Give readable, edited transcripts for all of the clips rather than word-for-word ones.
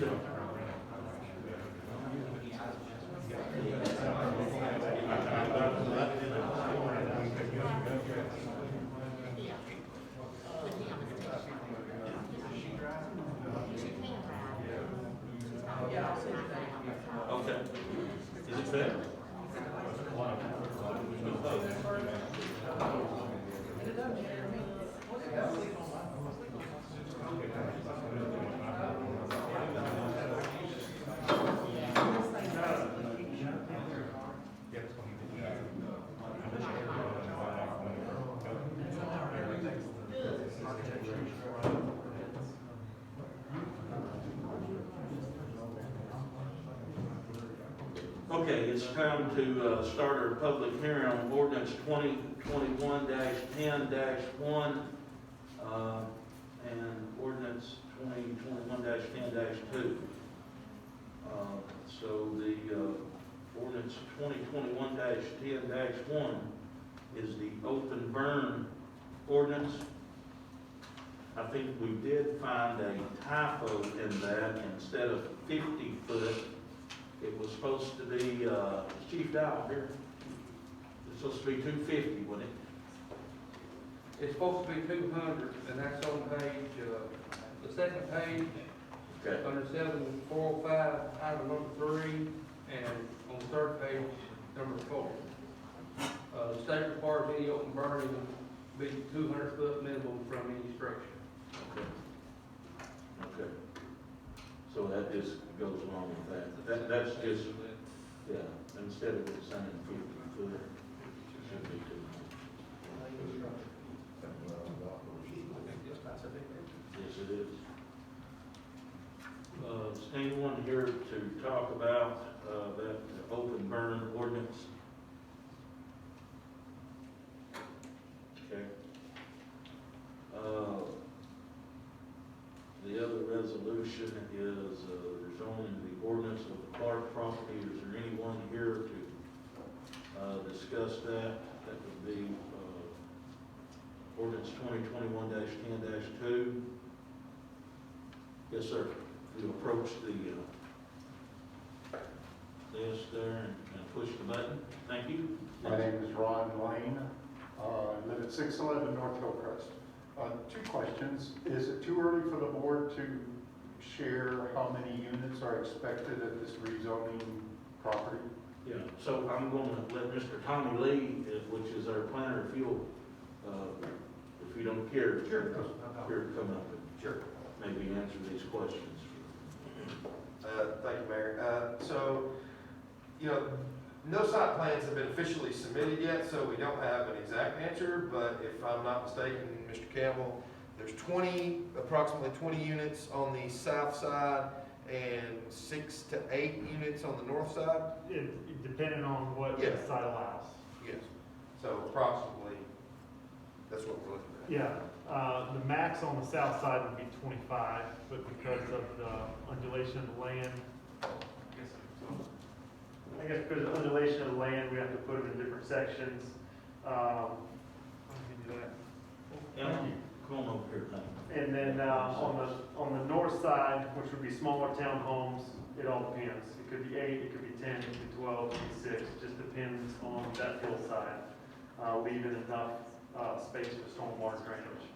Okay. Is it fair? Okay, it's time to start our public hearing on ordinance 2021-10-1 and ordinance 2021-10-2. So the ordinance 2021-10-1 is the open burn ordinance. I think we did find a typo in that. Instead of 50 foot, it was supposed to be, Chief Dow here, it's supposed to be 250, wasn't it? It's supposed to be 200, and that's on page, the second page, Okay. under 7405, item number 3, and on the third page, number 4. The state requires any open burning to be 200 foot minimum from any structure. Okay. Okay. So that just goes along with that. That's just, yeah, instead of it saying 50 foot, it should be 200. Yes, it is. Is anyone here to talk about that open burn ordinance? Okay. The other resolution is rezoning the ordinance of the Clark property. Is there anyone here to discuss that? That would be ordinance 2021-10-2. Yes, sir. You approach the desk there and push the button. Thank you. My name is Ron Lane. I live at 611 North Hillcrest. Two questions. Is it too early for the board to share how many units are expected at this rezoning property? Yeah, so I'm going to let Mr. Tommy Lee, which is our planner, if you'll, if you don't care, Sure. here to come up and maybe answer these questions. Thank you, Mayor. So, no site plans have been officially submitted yet, so we don't have an exact answer, but if I'm not mistaken, Mr. Campbell, there's approximately 20 units on the south side and 6 to 8 units on the north side? Depending on what the site allows. Yes. So approximately, that's what we're looking at. Yeah, the max on the south side would be 25, but because of the undulation of the land, I guess because of the undulation of the land, we have to put them in different sections. Let me do that. Come on over here, Tommy. And then on the north side, which would be smaller townhomes, it all depends. It could be 8, it could be 10, it could be 12, it could be 6. It just depends on that hillside, leaving enough space for stormwater drainage.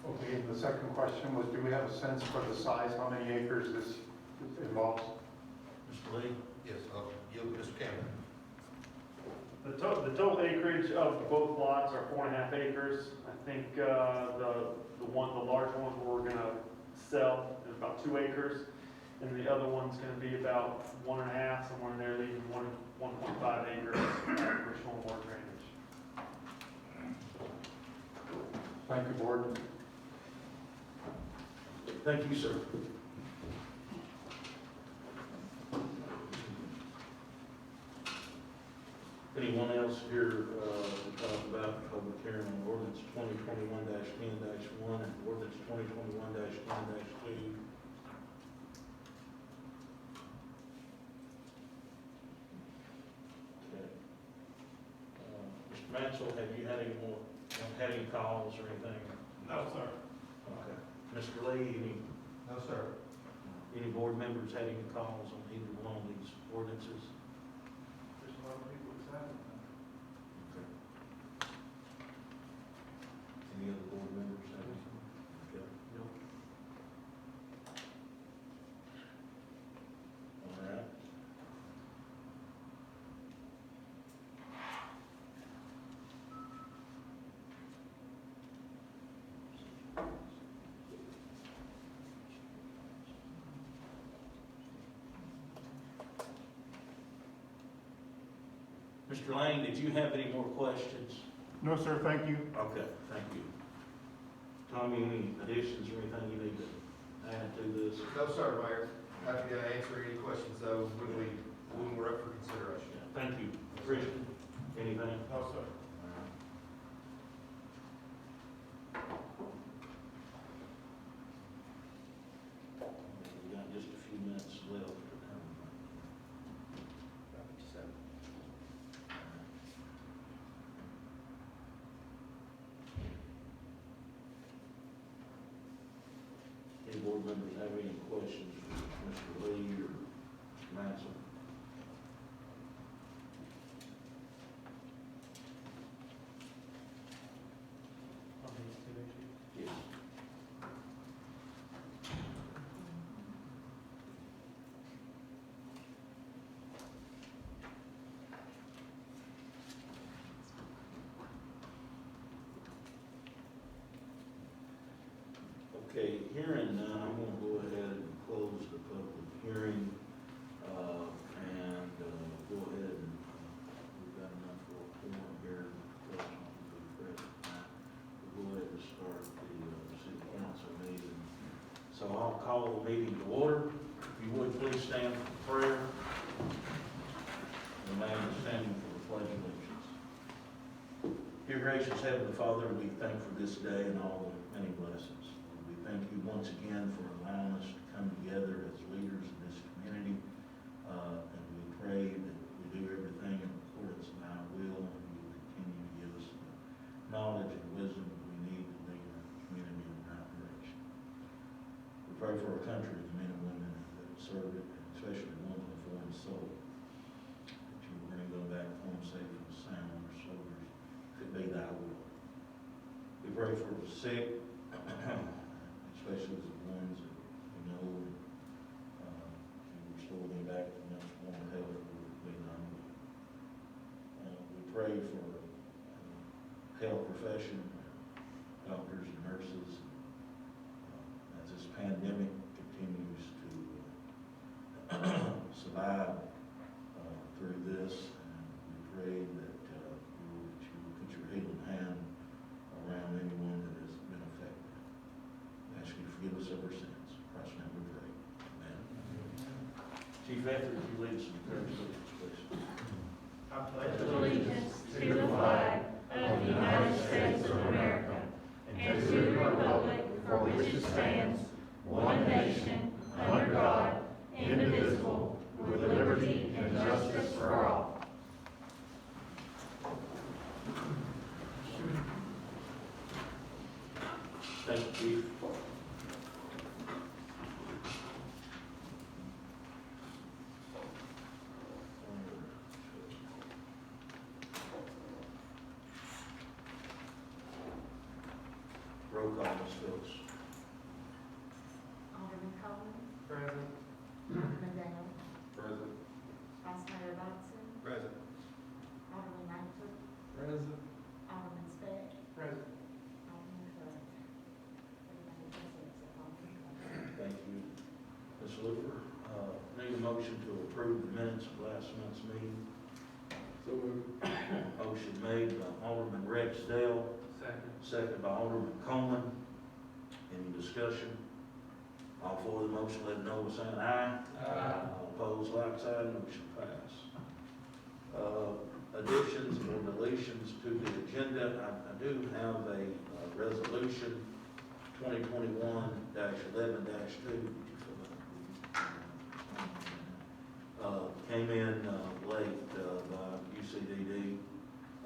Okay, the second question was, do we have a sense for the size, how many acres this involves? Mr. Lee? Yes, yield to Mr. Campbell. The total acreage of both lots are 4.5 acres. I think the large one we're going to sell is about 2 acres, and the other one's going to be about 1.5, somewhere in there, leaving 1.5 acres for stormwater drainage. Thank you, board. Thank you, sir. Anyone else here to talk about public hearing on ordinance 2021-10-1 and ordinance 2021-10-2? Okay. Mr. Mansell, have you had any calls or anything? No, sir. Okay. Mr. Lee, No, sir. any board members had any calls on either one of these ordinances? There's a lot of people excited. Okay. Any other board members have any? Okay. All right. Mr. Lane, did you have any more questions? No, sir, thank you. Okay, thank you. Tommy, any additions or anything you need to add to this? No, sir, Mayor. Happy to answer any questions though when we're up for consideration. Thank you. Christian, anything? No, sir. We got just a few minutes left. Any board members have any questions for Mr. Lee or Mr. Mattson? Yes. Okay, hearing none, I'm gonna go ahead and close the public hearing, and, go ahead and, we've got enough for a forum here. We'll go ahead and start the city council meeting. So I'll call the meeting to order. If you would, please stand for prayer. Remain standing for the pledge of allegiance. Dear gracious Heavenly Father, we thank for this day and all the many blessings. We thank you once again for allowing us to come together as leaders in this community. And we pray that we do everything in accordance with thy will, and you will continue to give us the knowledge and wisdom that we need to lead our community in the right direction. We pray for our country, the men and women that serve it, and especially the ones in the foreign soul, that you will bring them back home safe and sound, our soldiers, if it be thy will. We pray for the sick, especially the ones that we know, and restore them back to much more health will be done. We pray for health profession, doctors and nurses, as this pandemic continues to survive through this. And we pray that you will put your healing hand around anyone that has been affected. We ask you to forgive us of our sins. In Christ's name we pray. Amen. Chief Ether, if you lead us in the prayer, please. I pledge allegiance to the flag of the United States of America and to the republic for which it stands, one nation, under God, indivisible, with liberty and justice for all. Thank you, Chief. Roll call, Ms. Phillips. Alderman Coleman, Present. Alderman Dale, Present. Vice Mayor Dodson, Present. Alderman Langford, Present. Alderman Speck, Present. Alderman Clark. Everybody present except Alderman Clark. Thank you. Ms. Luther, need a motion to approve the minutes of last month's meeting. So moved. Motion made by Alderman Rex Dale, Second. second by Alderman Coleman. Any discussion? All for the motion, let it know by saying aye. All opposed, like sign, motion passed. Additions or deletions to the agenda, I do have a resolution 2021-11-2. Came in late by UCDD.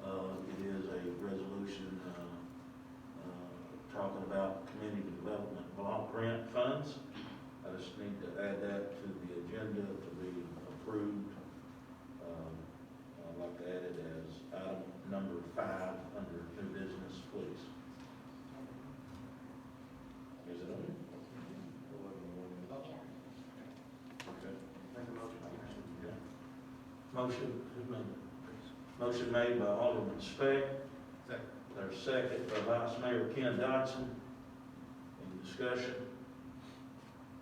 It is a resolution talking about community development block grant funds. I just need to add that to the agenda to be approved. I'd like to add it as item number 5 under new business, please. Is it on? Okay. Yeah. Motion made by Alderman Speck. Second. There's second by Vice Mayor Ken Dodson. Any discussion?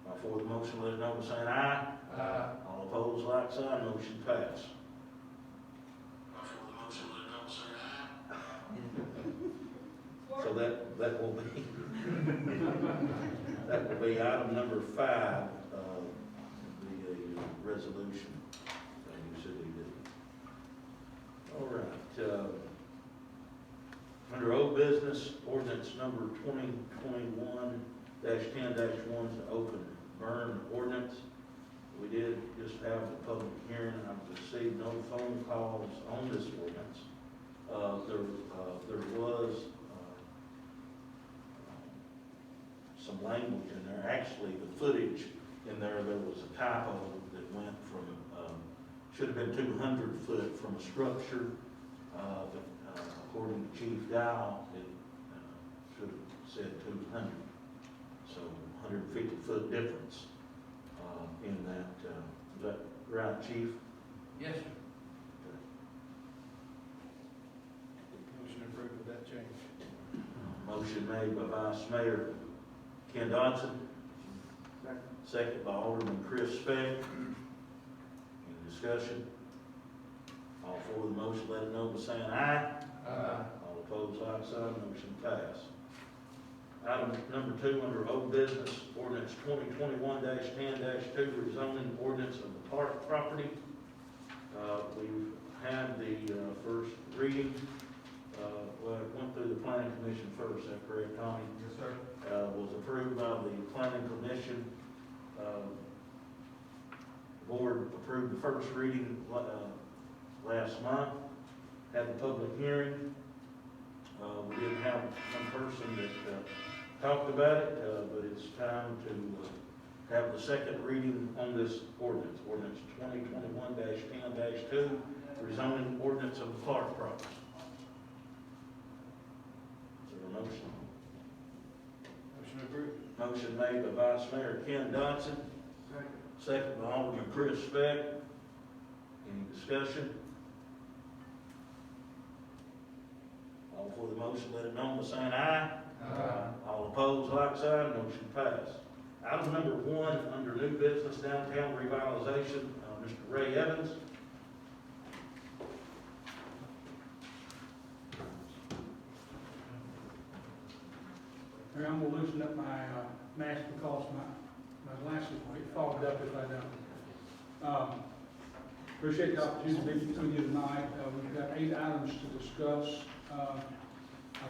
All for the motion, let it know by saying aye. Aye. All opposed, like sign, motion passed. So that will be, that will be item number 5, the resolution that you said we did. All right, under old business, ordinance number 2021-10-1, the open burn ordinance. We did just have a public hearing, and I've received no phone calls on this ordinance. There was some language in there. Actually, the footage in there was a typo that went from, should have been 200 foot from a structure, but according to Chief Dow, it should have said 200. So 150 foot difference in that. Is that right, Chief? Yes, sir. Motion approved with that change. Motion made by Vice Mayor Ken Dodson. Second by Alderman Chris Speck. Any discussion? All for the motion, let it know by saying aye. Aye. All opposed, like sign, motion passed. Item number 2 under old business, ordinance 2021-10-2, rezoning ordinance of the park property. We've had the first reading. Well, it went through the planning commission first, is that correct, Tommy? Yes, sir. Was approved by the planning commission. The board approved the first reading last month, had the public hearing. We didn't have one person that talked about it, but it's time to have the second reading on this ordinance, ordinance 2021-10-2, rezoning ordinance of the Clark property. Is there a motion? Motion approved. Motion made by Vice Mayor Ken Dodson, second by Alderman Chris Speck. Any discussion? All for the motion, let it know by saying aye. Aye. All opposed, like sign, motion passed. Item number 1 under new business, downtown revitalization, Mr. Ray Evans. I'm gonna loosen up my mask because my glasses will get fogged up if I don't. Appreciate the opportunity to be with you tonight. We've got 8 items to discuss. I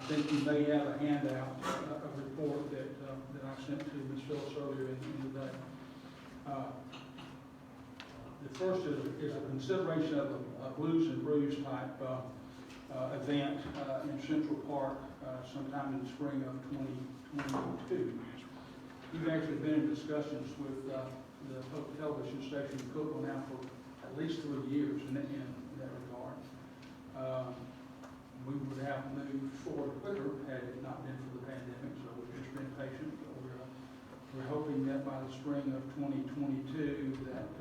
think you may have a handout, a report that I sent to Ms. Phillips earlier in the day. The first is a consideration of a Blues and Brews type event in Central Park sometime in the spring of 2022. We've actually been in discussions with the public television station in Cookville now for at least 3 years in that regard. We would have moved forward quicker had it not been for the pandemic, so we've just been patient. But we're hoping that by the spring of 2022 that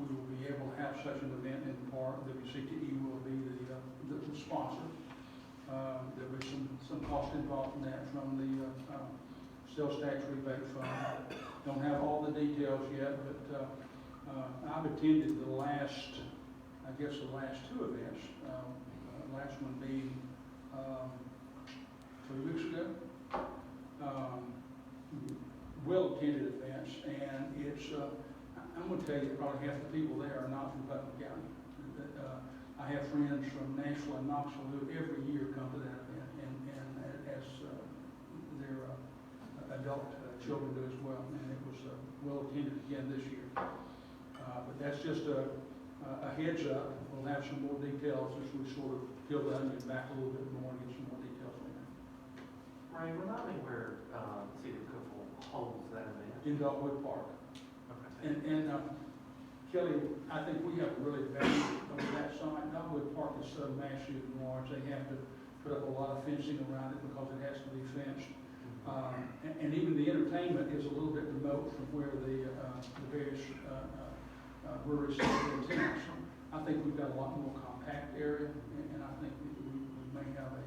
we will be able to have such an event in the park. WCTE will be the sponsor. There'll be some cost involved in that from the sales tax rebate fund. Don't have all the details yet, but I've attended the last 2 events. Last one being 3 weeks ago. Well-attended events, and it's, I'm going to tell you, probably half the people there are not from Putnam County. I have friends from Nashville and Knoxville who every year come to that event, and as their adult children do as well, and it was well-attended again this year. But that's just a heads up. We'll have some more details as we sort of peel the onion back a little bit more and get some more details on that. Ray, remind me where, City of Cookville holds that event? In Dogwood Park. Okay. And Kelly, I think we have a really bad on that site. Dogwood Park is so massive and large, they have to put up a lot of fencing around it because it has to be fenced. And even the entertainment is a little bit remote from where the various breweries are in town. So I think we've got a lot more compact area, and I think we may have a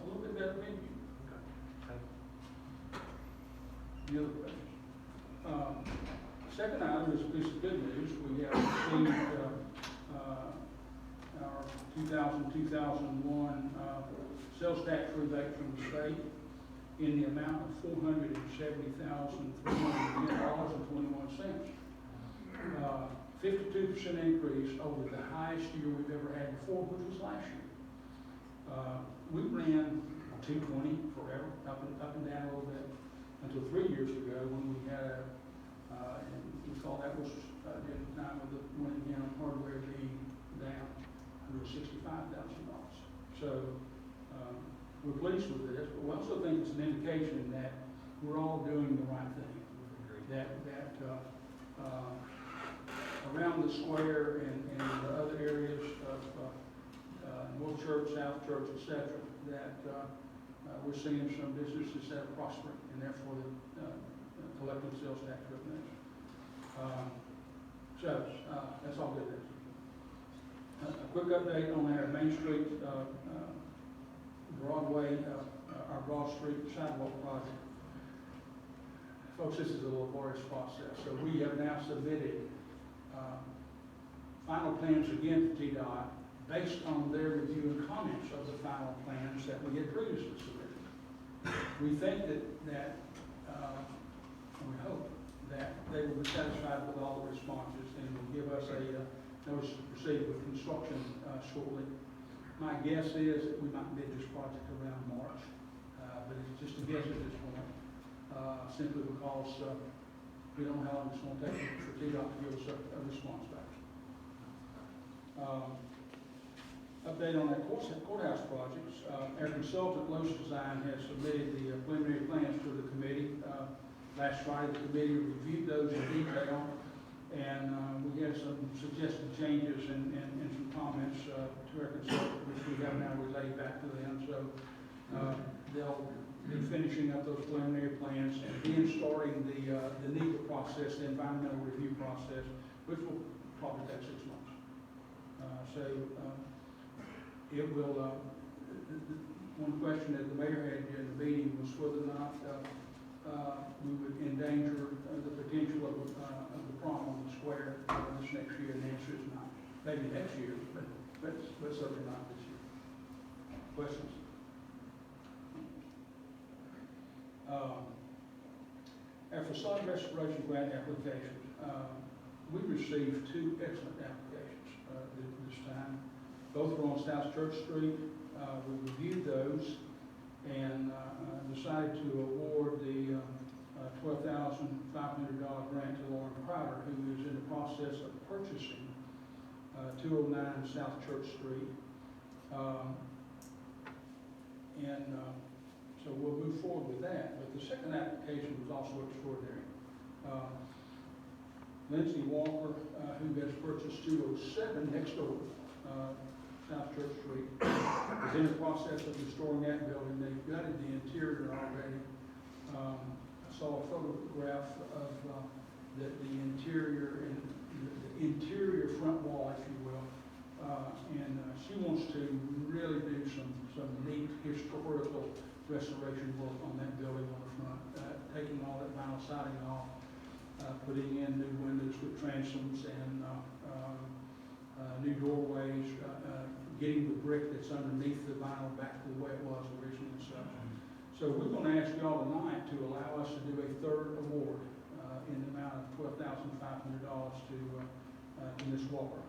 little bit better venue. Any other questions? Second item is a piece of good news. We have received our 2000-2001 sales tax rebate from the state in the amount of $470,310.21. 52% increase over the highest year we've ever had before, which was last year. We ran 220 forever, up and down a little bit, until 3 years ago when we had and we thought that was during the time of the Winningham hardware being down $165,000. So we're pleased with this, but we also think it's an indication that we're all doing the right thing. That around the square and the other areas of North Church, South Church, etc., that we're seeing some businesses that are prospering, and therefore the collective sales tax revenues. That's all good. A quick update on our Main Street, Broadway, our Broad Street Sidewalk project. Folks, this is a laborious process. So we have now submitted final plans again to TDOT based on their review and comments of the final plans that we had previously submitted. We think that we hope that they will be satisfied with all the responses and will give us a notice to proceed with construction shortly. My guess is that we might bid this project around March, but it's just a guess at this point, simply because we don't know how long it's going to take for TDOT to give us a response back. Update on our courthouse projects. Our consultant, Lowe's Design, has submitted the preliminary plans to the committee. Last Friday, the committee reviewed those in detail, and we had some suggested changes and some comments to our consultant, which we have now relayed back to them. So they'll be finishing up those preliminary plans and then starting the NEPA process, the environmental review process, which will probably take 6 months. It will, one question that the mayor had in the meeting was whether or not we would endanger the potential of the prom on the square this next year, and the answer is not. Maybe next year, but certainly not this year. Questions? Our facade restoration grant applications, we received 2 excellent applications this time. Both were on South Church Street. We reviewed those and decided to award the $12,500 grant to Lauren Crowder, who is in the process of purchasing 209 South Church Street. So we'll move forward with that. But the second application was also extraordinary. Lindsay Walker, who has purchased 207 next door, South Church Street, is in the process of restoring that building. They've gutted the interior already. I saw a photograph of the interior and the interior front wall, if you will. And she wants to really do some neat historical restoration work on that building on the front, taking all that vinyl siding off, putting in new windows with transoms and new doorways, getting the brick that's underneath the vinyl back to the way it was originally and such. So we're going to ask y'all tonight to allow us to do a third award in the amount of $12,500 to Ms. Walker.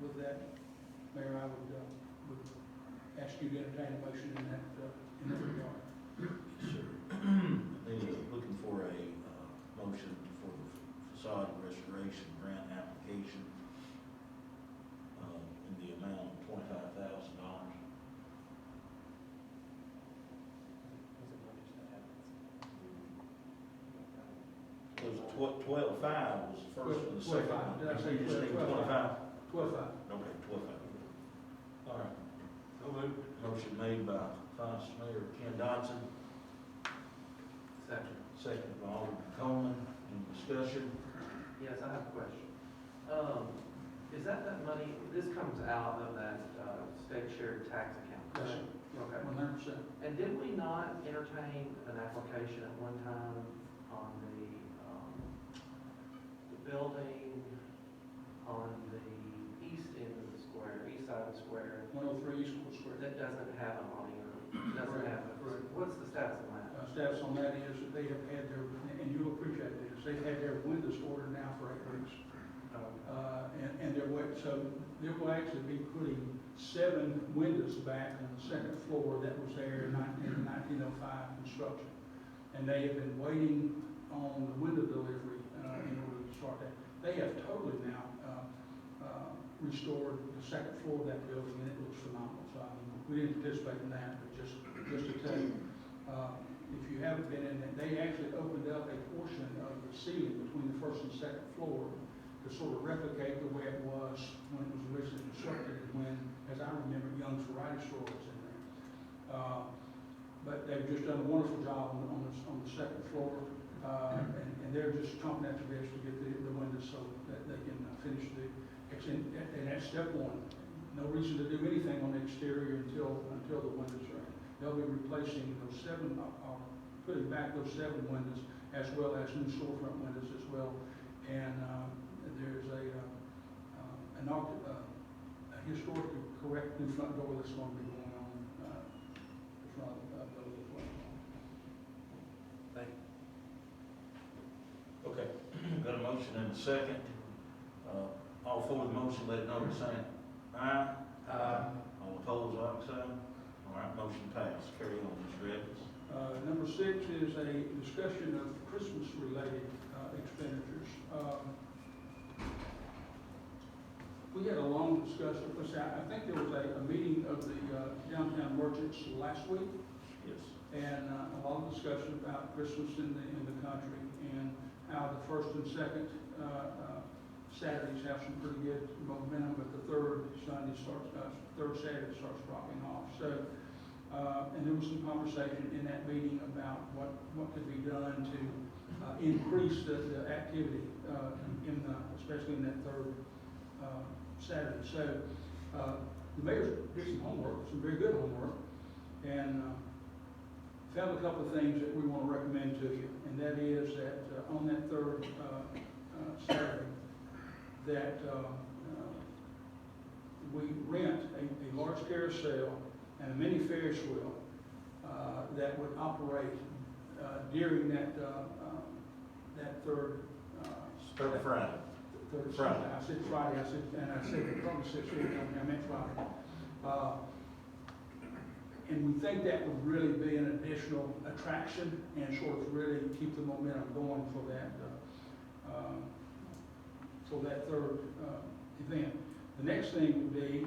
With that, Mayor, I would ask you to entertain a motion in that regard. Yes, sir. They are looking for a motion for the facade restoration grant application in the amount of $25,000. Was 12.5 was the first one, the second 12.5. one. Did I say You just need 12.5? 25? 12.5. Okay, 12.5. All right. Motion made by Vice Mayor Ken Dodson, Second. second by Alderman Coleman. Any discussion? Yes, I have a question. Is that money, this comes out of that, state shared tax account? Yes, sir. Okay. 100%. And did we not entertain an application at one time on the building on the east end of the square, east side of the square, 103 East Court Square. that doesn't have an awning, doesn't have, Correct. what's the status of that? Status on that is that they have had their, and you'll appreciate this, they've had their windows ordered now for 8 weeks. And they're wait, so they will actually be putting 7 windows back on the second floor that was there in 1905 construction. And they have been waiting on the window delivery in order to start that. They have totally now restored the second floor of that building, and it looks phenomenal. So I mean, we didn't participate in that, but just to tell you, if you haven't been in it, they actually opened up a portion of the ceiling between the first and second floor to sort of replicate the way it was when it was originally constructed, and when, as I remember, Young's Variety Store was in there. But they've just done a wonderful job on the second floor, and they're just chomping at the bit to get the windows so that they can finish and that's step one. No reason to do anything on the exterior until the windows are in. They'll be replacing those 7, putting back those 7 windows, as well as new storefront windows as well. And there's a historically correct new front door that's going to be going on the front of the building as well. Thank you. Okay, got a motion and a second. All for the motion, let it know by saying aye. Aye. All opposed, like sign. All right, motion passed. Carry on, Mr. Evans. Number 6 is a discussion of Christmas-related expenditures. We had a long discussion. I think there was a meeting of the downtown merchants last week, Yes. and a lot of discussion about Christmas in the country, and how the first and second Saturdays have some pretty good momentum, but the third Saturday starts dropping off. So, and there was some conversation in that meeting about what could be done to increase the activity, especially in that third Saturday. So, the mayor did some homework, some very good homework, and found a couple of things that we want to recommend to you, and that is that on that third Saturday, that we rent a large carousel and a mini Ferris wheel that would operate during that third Third Friday. Third Friday. Sunday. I said Friday, I said probably 6 weeks, I meant Friday. And we think that would really be an additional attraction and sort of really keep the momentum going for that third event. The next thing would be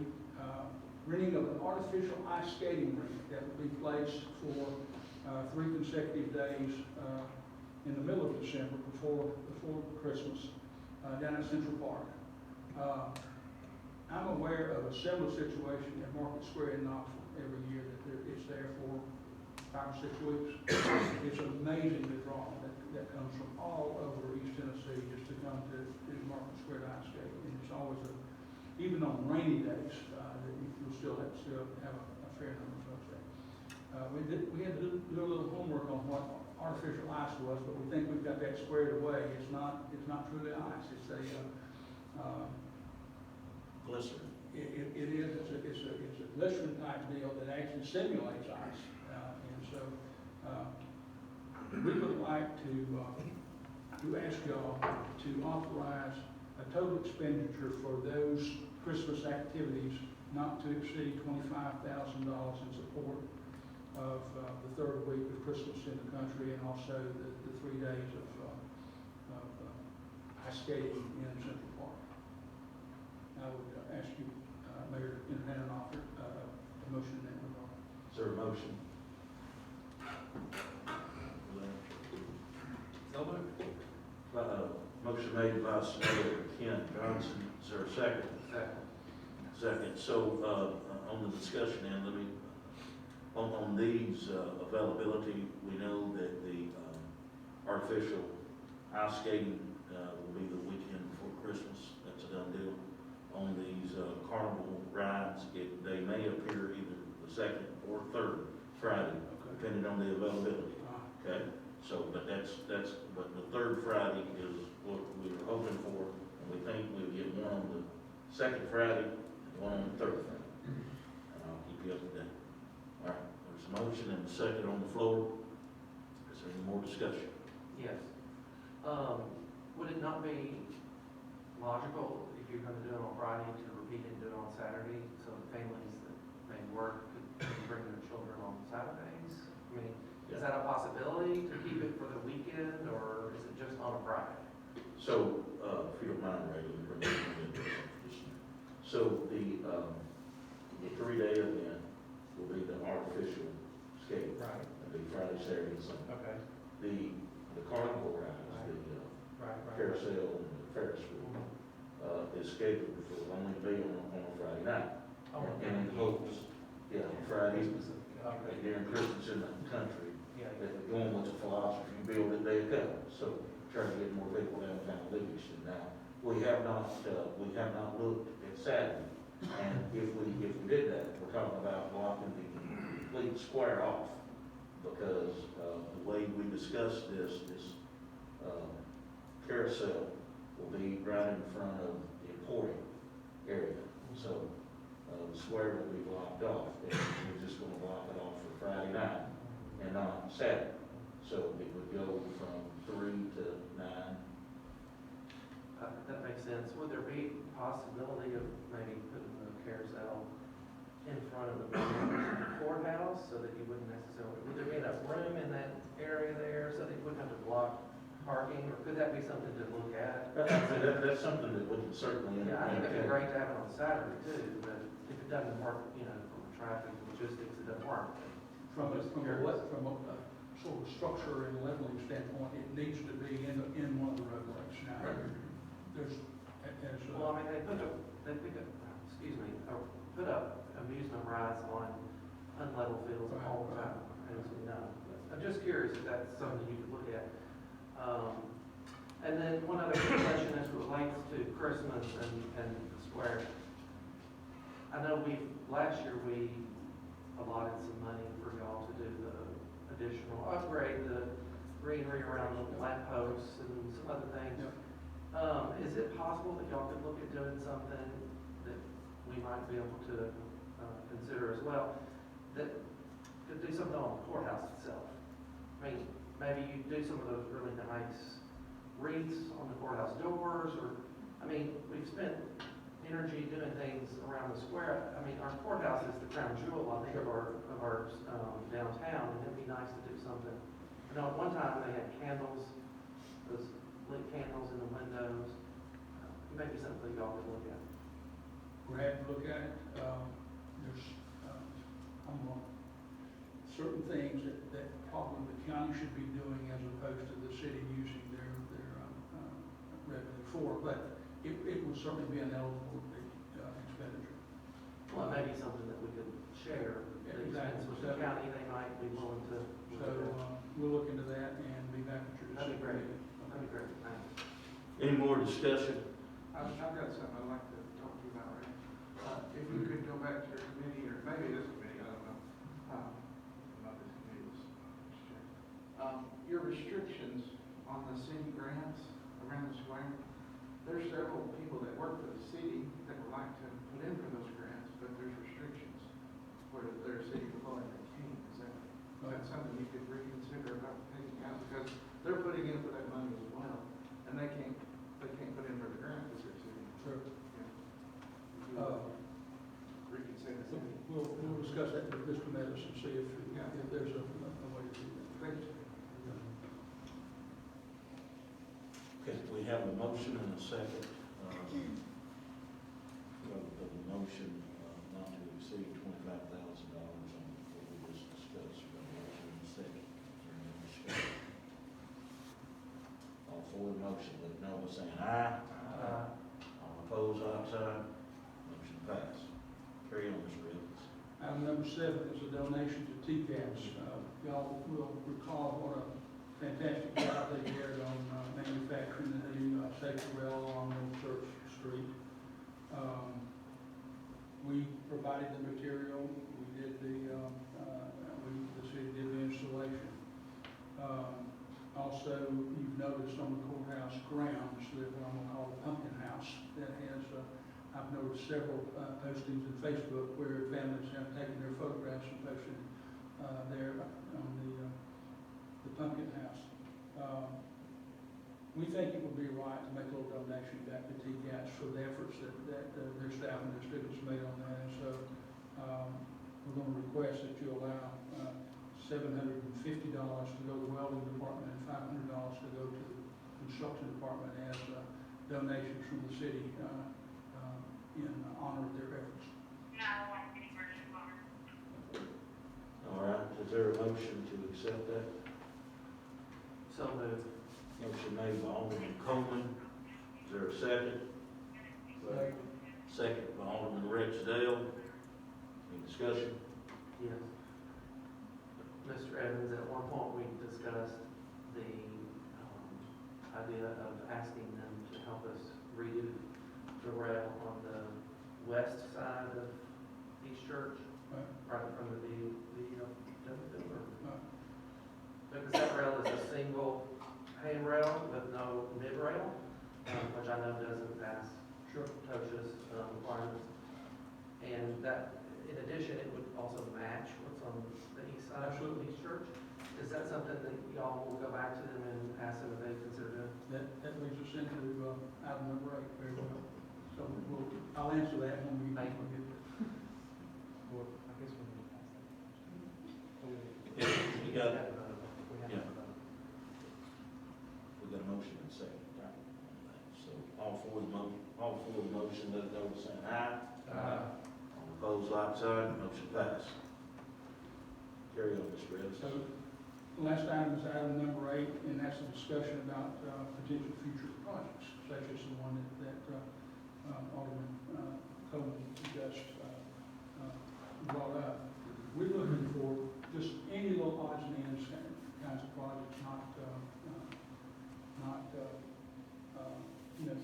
renting of an artificial ice skating rink that would be placed for 3 consecutive days in the middle of December before Christmas down at Central Park. I'm aware of a similar situation at Market Square in Knoxville every year, that it's there for 5 or 6 weeks. It's amazing the draw that comes from all over East Tennessee just to come to Market Square to ice skate. And it's always even on rainy days, that you'll still have a fair number of folks there. We had to do a little homework on what artificial ice was, but we think we've got that squared away. It's not truly ice. It's a Glycerin. It is. It's a glycerin type deal that actually simulates ice, and so we would like to ask y'all to authorize a total expenditure for those Christmas activities not to exceed $25,000 in support of the third week of Christmas in the country, and also the 3 days of ice skating in Central Park. I would ask you, Mayor, to entertain an offer, a motion in that regard. Is there a motion? So moved. Motion made by Senator Ken Johnson, is there a second? Second. Second, so, on the discussion end, let me, on these, availability, we know that the, artificial ice skating, will be the weekend before Christmas, that's a done deal. On these, carnival rides, they may appear either the second or third Friday, depending on the availability, okay? So, but but the third Friday is what we were hoping for, and we think we'll get one on the second Friday, and one on the third Friday. And I'll keep you up to date. All right, there's a motion and a second on the floor. Is there any more discussion? Yes. Would it not be logical, if you're gonna do it on Friday, to repeat it and do it on Saturday, so the families that may work could bring their children on Saturdays? I mean, is that a possibility to keep it for the weekend, or is it just on a Friday? So, if you don't mind, Ray, let me bring this in. So the 3-day event will be the artificial skate. Right. It'll be Friday, Saturday, and Sunday. Okay. The carnival rides, Right, the carousel and the Ferris wheel, is scheduled for only to be on a Friday night. Oh, And in hopes, Friday, Okay. during Christmas in the country, Yeah, that we're going with the philosophy, build it, they come. So try to get more people downtown Livingston. Now, we have not looked at Saturday. And if we did that, we're talking about blocking the complete square off. Because, the way we discussed this carousel will be right in front of the emporium area. So, the square will be blocked off, and we're just gonna block it off for Friday night and not Saturday. So it would go from 3 to 9. That makes sense. Would there be possibility of maybe putting the carousel in front of the courthouse so that you wouldn't necessarily, would there be enough room in that area there so that you wouldn't have to block parking, or could that be something to look at? That's something that would certainly. Yeah, I think it'd be great to have it on Saturday too, but if it doesn't work, from a traffic logistics, it doesn't work. From a sort of structure and leveling standpoint, it needs to be in one of the roadways. Now, there's, Well, I mean, they put up amusement rides on unlevel fields all the time, as we know. I'm just curious if that's something you could look at. And then one other question as relates to Christmas and the square. I know last year we allotted some money for y'all to do the additional upgrade, the greenery around the lamp posts and some other things. Is it possible that y'all could look at doing something that we might be able to consider as well, that could do something on the courthouse itself? I mean, maybe you do some of those really nice wreaths on the courthouse doors, or, I mean, we've spent energy doing things around the square. I mean, our courthouse is the crown jewel, I think, of our downtown, and it'd be nice to do something. I know at one time they had candles, those lit candles in the windows. Maybe something y'all could look at. we're having to look at it. There's, certain things that probably the county should be doing as opposed to the city using their revenue for, but it will certainly be an eligible expenditure. Well, maybe something that we could share, the expense with the county, they might be willing to. So, we'll look into that and be back at your. That'd be great. That'd be great, thanks. Any more discussion? I've got something I'd like to talk to you about, Rick. If you could go back to your committee, or maybe this committee, I don't know. Not this committee, this chair. Your restrictions on the city grants around the square, there's several people that work for the city that would like to put in for those grants, but there's restrictions where they're a city employee that can't. Is that something you could reconsider about taking out? Because they're putting in for that money as well, and they can't put in for the grant because they're city. Sure. Reconsider. We'll discuss that with Mr. Meadows and see if there's a way to do that. Thank you. Okay, we have a motion and a second. We have a motion not to exceed $25,000 on what we just discussed. We have a motion and a second. Is there any discussion? All for the motion, let it know by saying aye. All opposed, like sign. Motion passed. Carry on, Mr. Evans. Item number 7 is a donation to TCAPS. Y'all will recall what a fantastic job they did on manufacturing the new safety rail along Old Church Street. We provided the material, we did the city did the installation. Also, you've noticed on the courthouse grounds, there's what I'm gonna call the pumpkin house that has, I've noticed several postings on Facebook where families have taken their photographs and posted there on the pumpkin house. We think it would be right to make a little donation back to TCAPS for the efforts that their staff and their students made on that. And so we're going to request that you allow $750 to go to the welding department and $500 to go to the construction department as donations from the city in honor of their efforts. All right, is there a motion to accept that? So moved. Motion made by Alderman Coleman. Is there a second? Second by Alderman Rexdale. Any discussion? Yes. Mr. Evans, at one point we discussed the idea of asking them to help us redo the rail on the west side of East Church, right in front of the because that rail is a single handrail with no mid-rail, which I know doesn't pass TOSHA's requirements. And that, in addition, it would also match what's on the east side of East Church. Is that something that y'all will go back to them and ask them if they consider doing? That leads us into item number 8 very well. So I'll answer that when we get there. Well, I guess we need to pass that. You got it. We have Yeah. to vote. We got a motion and a second, right? So all four of the motion, let it know by saying aye. All opposed, like sign. Motion passed. Carry on, Mr. Evans. So last item is item number 8, and that's a discussion about potential future projects, such as the one that Alderman Coleman just brought up. We're looking for just any little odds and ends kinds of projects, not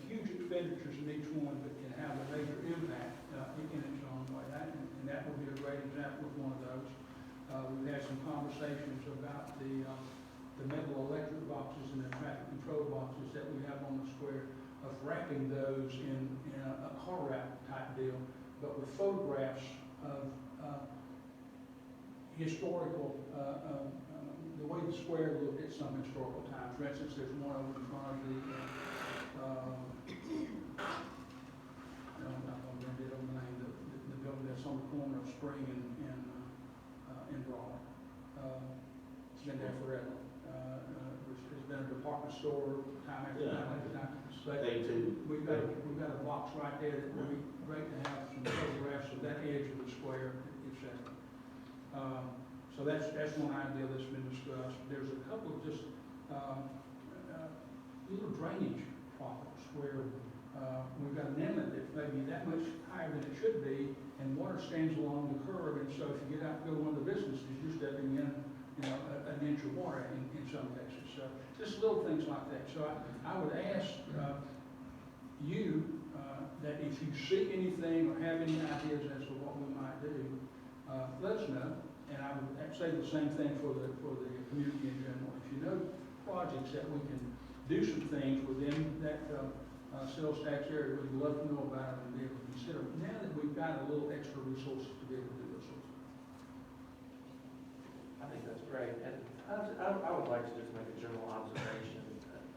huge expenditures in each one, but can have a major impact in its own way. And that would be a great example of one of those. We've had some conversations about the metal electric boxes and the traffic control boxes that we have on the square, of wrapping those in a car wrap type deal, but with photographs of historical, the way the square looked at some historical times. For instance, there's one over in front of the, I'm not going to remember the name, the building that's on the corner of Spring and Broad. It's been there forever. It's been a department store time after time after time. But we've got a box right there that would be great to have some photographs of that edge of the square, etc. So that's one idea that's been discussed. There's a couple of just little drainage problems where we've got an inlet that's maybe that much higher than it should be, and water stands along the curb, and so if you get out to go to one of the businesses, you're stepping in, an inch of water in some cases. So just little things like that. So I would ask you that if you see anything or have any ideas as to what we might do, let us know. And I would say the same thing for the community in general. If you know projects that we can do some things within that sales tax area, we'd love to know about it and be able to consider. Now that we've got a little extra resources to be able to do those sorts of things. I think that's great. And I would like to just make a general observation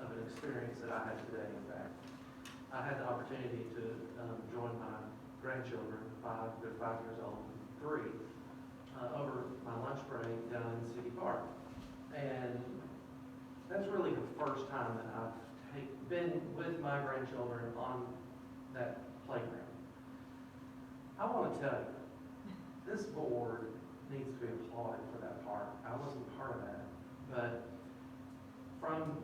of an experience that I had today, in fact. I had the opportunity to join my grandchildren, they're 5 years old, 3, over my lunch break down in City Park. And that's really the first time that I've been with my grandchildren on that playground. I want to tell you, this board needs to be applauded for that part. I wasn't part of that, but from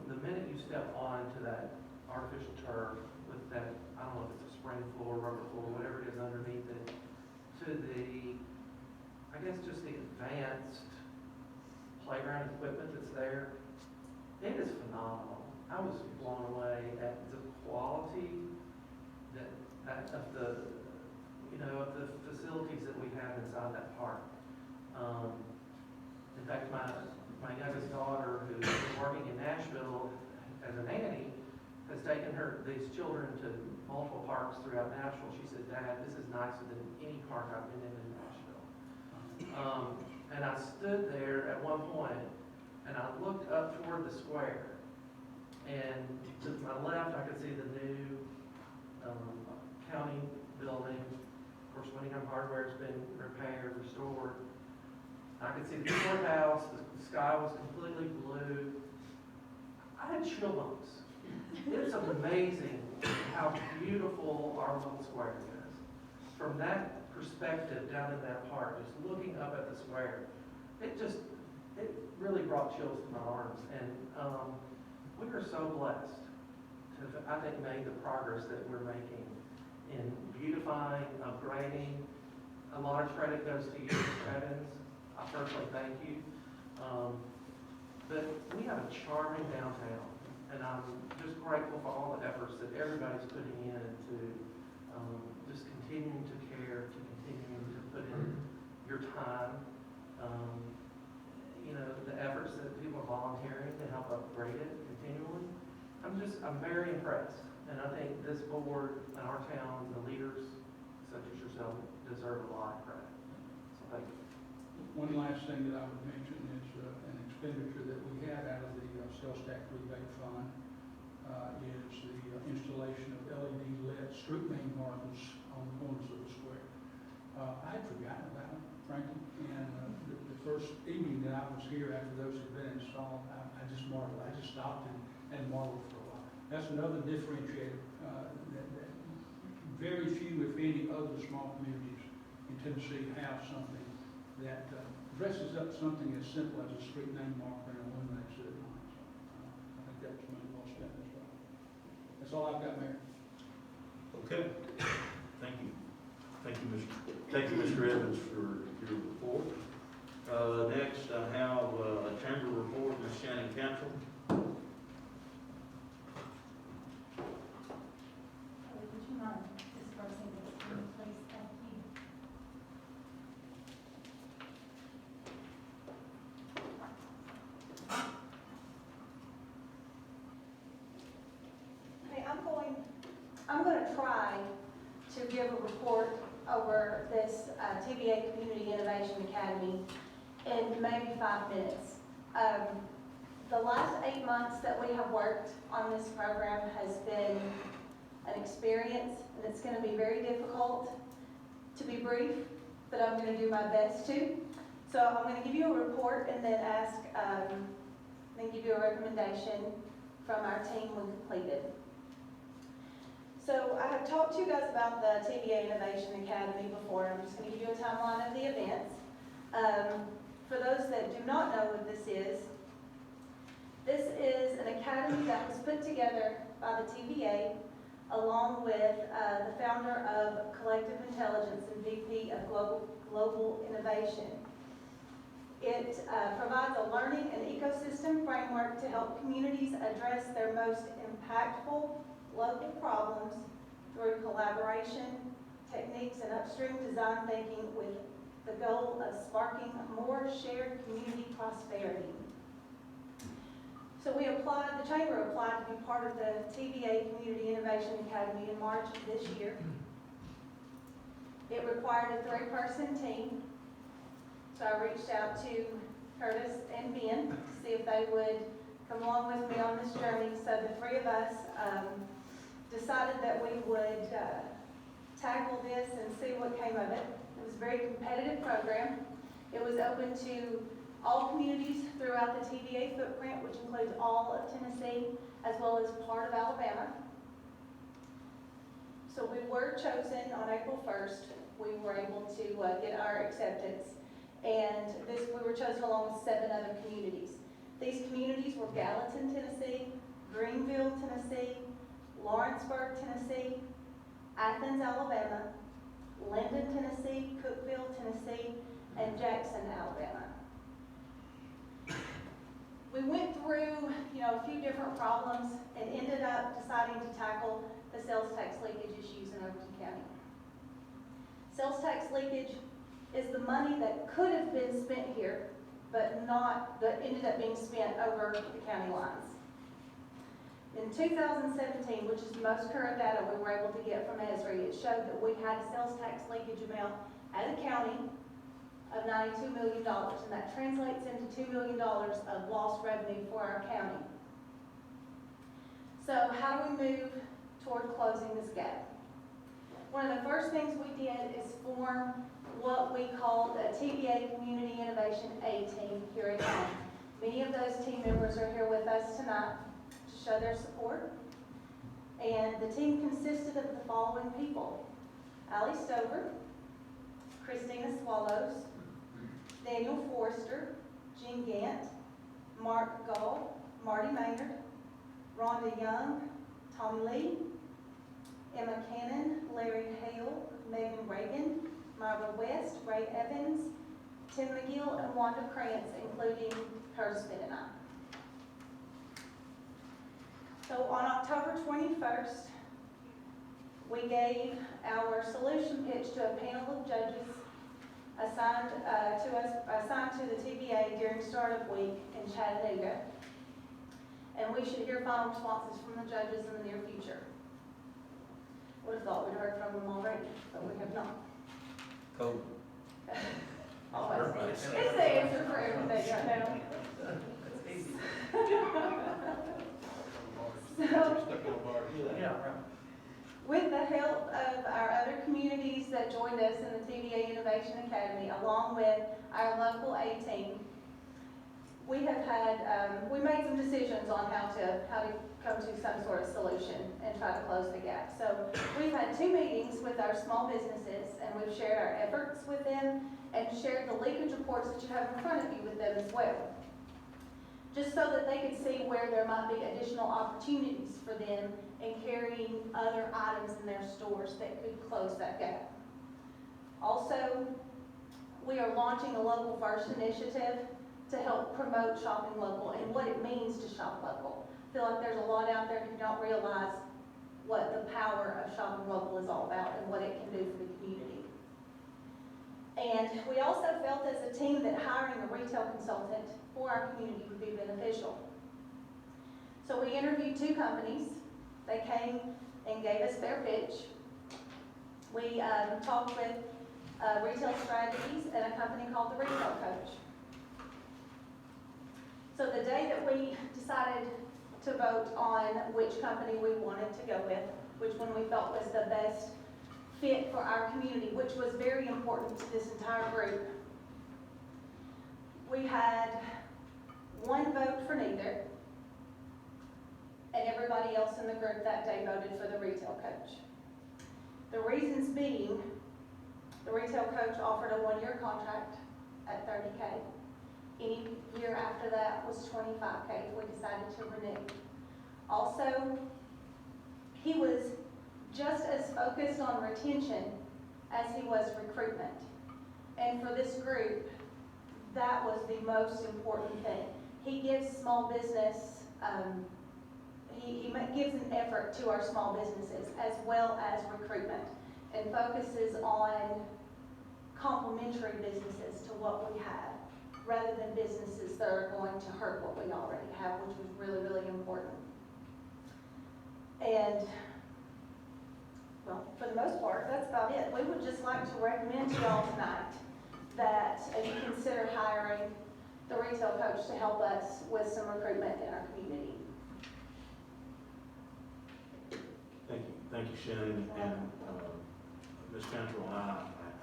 the minute you step onto that artificial turf with that, I don't know if it's a spring floor, rubber floor, whatever it is underneath it, to the, I guess just the advanced playground equipment that's there, it is phenomenal. I was blown away at the quality of the, of the facilities that we have inside that park. In fact, my youngest daughter, who's working in Nashville as a nanny, has taken these children to multiple parks throughout Nashville. She said, "Dad, this is nicer than any park I've been in Nashville." And I stood there at one point, and I looked up toward the square, and to my left, I could see the new county building. Of course, Winningham Hardware's been repaired, restored. I could see the courthouse, the sky was completely blue. I had chill bumps. It's amazing how beautiful our little square is. From that perspective down in that park, just looking up at the square, it really brought chills to my arms. And we are so blessed to have, I think, made the progress that we're making in beautifying, upgrading. A lot of credit goes to you, Mr. Evans. I personally thank you. But we have a charming downtown, and I'm just grateful for all the efforts that everybody's putting in to just continuing to care, to continuing to put in your time. The efforts that people are volunteering to help upgrade it continually. I'm very impressed, and I think this board and our town, the leaders such as yourself, deserve a lot of credit. So thank you. One last thing that I would mention is an expenditure that we had out of the sales tax rebate fund is the installation of LED lit street name markers on the corners of the square. I had forgotten about it, frankly, and the first evening that I was here after those had been installed, I just marveled. I just stopped and marveled for a while. That's another differentiator that very few, if any, other small communities in Tennessee have something that dresses up something as simple as a street name marker and illuminates it at night. So, I think that's money well spent as well. That's all I've got, Mayor. Okay, thank you. Thank you, Mr. Evans, for your report. Next, I have a chamber report, Ms. Shannon Council. Would you mind dispersing this for me, please? Thank you. Okay, I'm going to try to give a report over this Tba Community Innovation Academy in maybe 5 minutes. The last 8 months that we have worked on this program has been an experience, and it's going to be very difficult to be brief, but I'm going to do my best to. So I'm going to give you a report and then then give you a recommendation from our team when completed. So I have talked to you guys about the Tba Innovation Academy before. I'm just going to give you a timeline of the events. For those that do not know what this is an academy that was put together by the Tba along with the founder of Collective Intelligence and VP of Global Innovation. It provides a learning and ecosystem framework to help communities address their most impactful local problems through collaboration, techniques, and upstream design thinking with the goal of sparking more shared community prosperity. So the Chamber applied to be part of the Tba Community Innovation Academy in March of this year. It required a 3-person team. So I reached out to Curtis and Ben to see if they would come along with me on this journey. So the 3 of us decided that we would tackle this and see what came of it. It was a very competitive program. It was open to all communities throughout the Tba footprint, which includes all of Tennessee, as well as part of Alabama. So we were chosen on April 1st. We were able to get our acceptance, and we were chosen along with 7 other communities. These communities were Gallatin, Tennessee, Greenville, Tennessee, Lawrenceburg, Tennessee, Athens, Alabama, Linden, Tennessee, Cookeville, Tennessee, and Jackson, Alabama. We went through, a few different problems and ended up deciding to tackle the sales tax leakage issues in Overton County. Sales tax leakage is the money that could have been spent here, but ended up being spent over the county lines. In 2017, which is the most current data we were able to get from Esri, it showed that we had a sales tax leakage amount as a county of $92 million, and that translates into $2 million of lost revenue for our county. So how do we move toward closing this gap? One of the first things we did is form what we called a Tba Community Innovation A team here at home. Many of those team members are here with us tonight to show their support. And the team consisted of the following people: Allie Stover, Christina Swallows, Daniel Forrester, Jean Gant, Mark Gall, Marty Maynard, Rhonda Young, Tommy Lee, Emma Cannon, Larry Hale, Megan Reagan, Myra West, Ray Evans, Tim McGill, and Wanda Krantz, including Curtis Finn and I. So on October 21st, we gave our solution pitch to a panel of judges assigned to the TBA during startup week in Chattanooga. And we should hear final responses from the judges in the near future. Would have thought we'd heard from them already, but we have not. Cool. Always. It's the answer for everything right now. So, Yeah, right. with the help of our other communities that joined us in the Tba Innovation Academy, along with our local A team, we have had, we made some decisions on how to come to some sort of solution and try to close the gap. So we've had 2 meetings with our small businesses, and we've shared our efforts with them and shared the leakage reports that you have in front of you with them as well, just so that they could see where there might be additional opportunities for them in carrying other items in their stores that could close that gap. Also, we are launching a Local First initiative to help promote shopping local and what it means to shop local. I feel like there's a lot out there who don't realize what the power of shopping local is all about and what it can do for the community. And we also felt as a team that hiring a retail consultant for our community would be beneficial. So we interviewed 2 companies. They came and gave us their pitch. We talked with Retail Strategies and a company called the Retail Coach. So the day that we decided to vote on which company we wanted to go with, which one we felt was the best fit for our community, which was very important to this entire group, we had 1 vote for neither, and everybody else in the group that day voted for the Retail Coach. The reasons being, the Retail Coach offered a 1-year contract at $30K. Any year after that was $25K if we decided to renew. Also, he was just as focused on retention as he was recruitment. And for this group, that was the most important thing. He gives small business, he gives an effort to our small businesses as well as recruitment, and focuses on complementary businesses to what we have, rather than businesses that are going to hurt what we already have, which was really, really important. And, well, for the most part, that's about it. We would just like to recommend to y'all tonight that you consider hiring the Retail Coach to help us with some recruitment in our community. Thank you, Shannon. And Ms. Cantrell and I